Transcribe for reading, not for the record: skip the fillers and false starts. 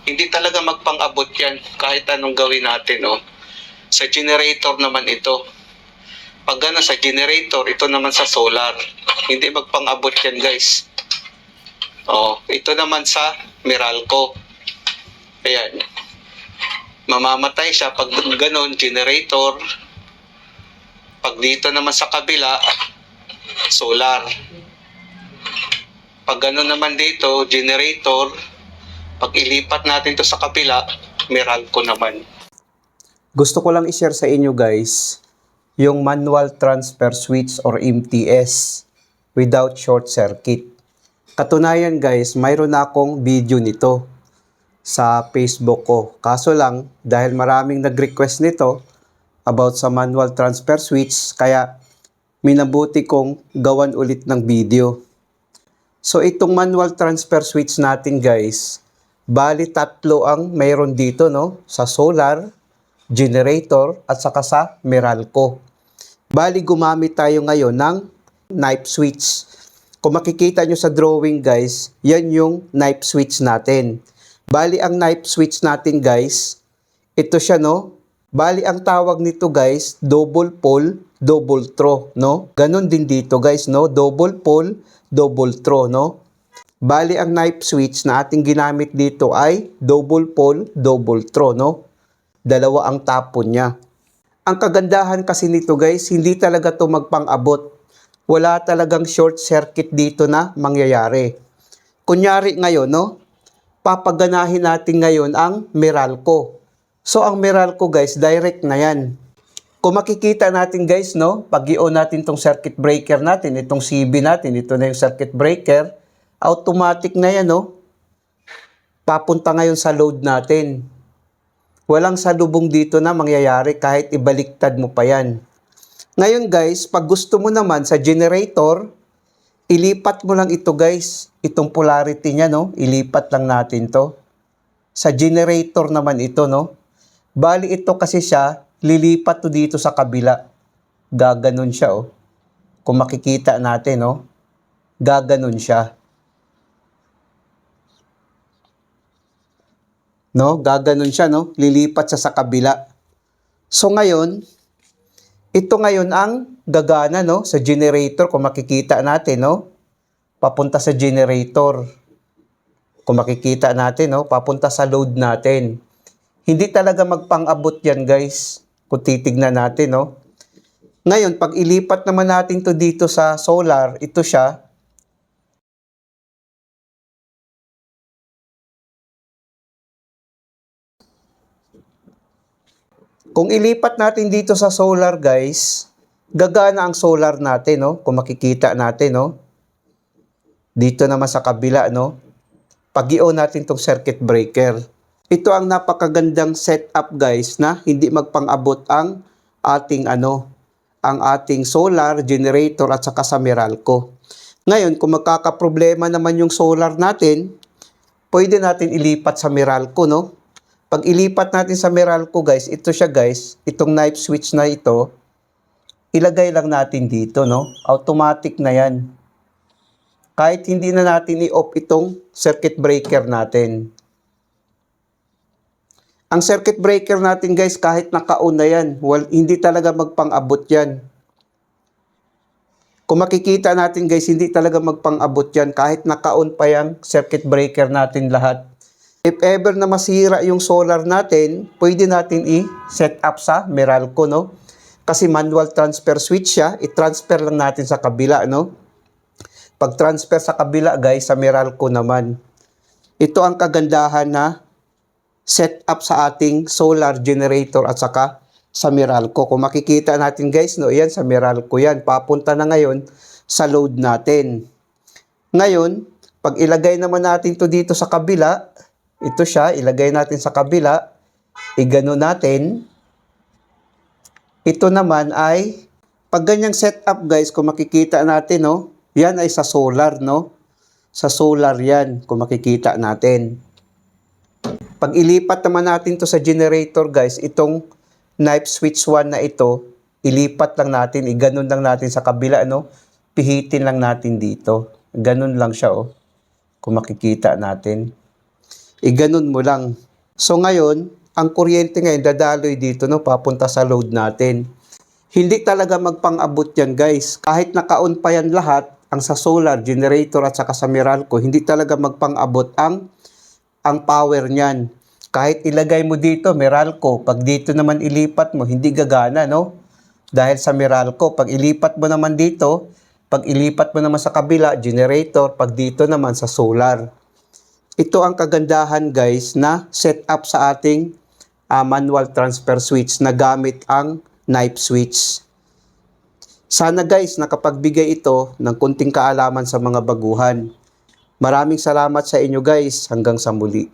Hindi talaga magpang-abot yan kahit anong gawin natin. Oh. Sa generator naman ito. Pag gano'n sa generator, ito naman sa solar. Hindi magpang-abot yan guys. Oh, ito naman sa Meralco. Ayan. Mamamatay siya pag gano'n, generator. Pag dito naman sa kabila, solar. Pag gano'n naman dito, generator. Pag ilipat natin to sa kabila, Meralco naman. Gusto ko lang i-share sa inyo guys, yung manual transfer switch or MTS without short circuit. Katunayan guys, mayroon na akong video nito sa Facebook ko. Kaso lang, dahil maraming nag-request nito about sa manual transfer switch, kaya minabuti kong gawan ulit ng video. So itong manual transfer switch natin guys, bali tatlo ang mayroon dito no, sa solar, generator at saka sa Meralco. Bali gumamit tayo ngayon ng knife switch. Kung makikita nyo sa drawing guys, yan yung knife switch natin. Bali ang knife switch natin guys, ito siya no. Bali ang tawag nito guys, double pole, double throw no. Ganon din dito guys no, double pole, double throw no. Bali ang knife switch na ating ginamit dito ay double pole, double throw no. Dalawa ang tapon niya. Ang kagandahan kasi nito guys, hindi talaga to magpang-abot. Wala talagang short circuit dito na mangyayari. Kunyari ngayon, no? Papaganahin natin ngayon ang Meralco. So ang Meralco guys, direct na yan. Kung makikita natin guys, no? Pag i-on natin tong circuit breaker natin, itong CB natin, ito na yung circuit breaker, automatic na yan, no? Papunta ngayon sa load natin. Walang salubong dito na mangyayari kahit ibaliktad mo pa yan. Ngayon guys, pag gusto mo naman sa generator, ilipat mo lang ito guys. Itong polarity niya, no? Ilipat lang natin to. Sa generator naman ito, no? Bali ito kasi siya, lilipat to dito sa kabila. Gaganon siya, oh. Kung makikita natin, no? Gaganon siya. No? Gaganon siya, no? Lilipat siya sa kabila. So ngayon, ito ngayon ang gagana no sa generator kung makikita natin no. Papunta sa generator. Kung makikita natin no, papunta sa load natin. Hindi talaga magpang-abot yan guys. Kung titignan natin no. Ngayon, pag ilipat naman natin to dito sa solar, ito siya. Kung ilipat natin dito sa solar guys, gagana ang solar natin, no? Kung makikita natin, no? Dito naman sa kabila, no? Pag i-on natin tong circuit breaker. Ito ang napakagandang setup guys na hindi magpang-abot ang ating ang ating solar, generator at saka sa Meralco. Ngayon, kung magkakaproblema naman yung solar natin, pwede natin ilipat sa Meralco, no? Pag ilipat natin sa Meralco guys, ito siya guys, itong knife switch na ito, ilagay lang natin dito, no? Automatic na yan. Kahit hindi na natin i-off itong circuit breaker natin. Ang circuit breaker natin guys, kahit naka-on na yan, hindi talaga magpang-abot yan. Kung makikita natin guys, hindi talaga magpang-abot yan, kahit naka-on pa yung circuit breaker natin lahat. If ever na masira yung solar natin, pwede natin i-set up sa Meralco, no? Kasi manual transfer switch siya, i-transfer lang natin sa kabila, no? Pag transfer sa kabila, guys, sa Meralco naman. Ito ang kagandahan na set up sa ating solar generator at saka sa Meralco. Kung makikita natin, guys, no? Yan, sa Meralco yan. Papunta na ngayon sa load natin. Ngayon, pag ilagay naman natin to dito sa kabila, ito siya, ilagay natin sa kabila, igano natin. Ito naman ay, pag ganyang setup guys, kung makikita natin, no, yan ay sa solar, no? Sa solar yan, kung makikita natin. Pag ilipat naman natin to sa generator guys, itong knife switch 1 na ito, ilipat lang natin, iganon lang natin sa kabila, no? Pihitin lang natin dito. Ganon lang siya, oh. Kung makikita natin. Iganon mo lang. So ngayon, ang kuryente ngayon dadaloy dito no, papunta sa load natin. Hindi talaga magpang-abot yan guys. Kahit naka-on pa yan lahat, ang sa solar, generator at saka sa Meralco, hindi talaga magpang-abot ang power niyan. Kahit ilagay mo dito, Meralco, pag dito naman ilipat mo, hindi gagana, no? Dahil sa Meralco, pag ilipat mo naman dito, pag ilipat mo naman sa kabila, generator, pag dito naman sa solar. Ito ang kagandahan guys na set up sa ating manual transfer switch na gamit ang knife switch. Sana guys nakapagbigay ito ng kunting kaalaman sa mga baguhan. Maraming salamat sa inyo guys. Hanggang sa muli.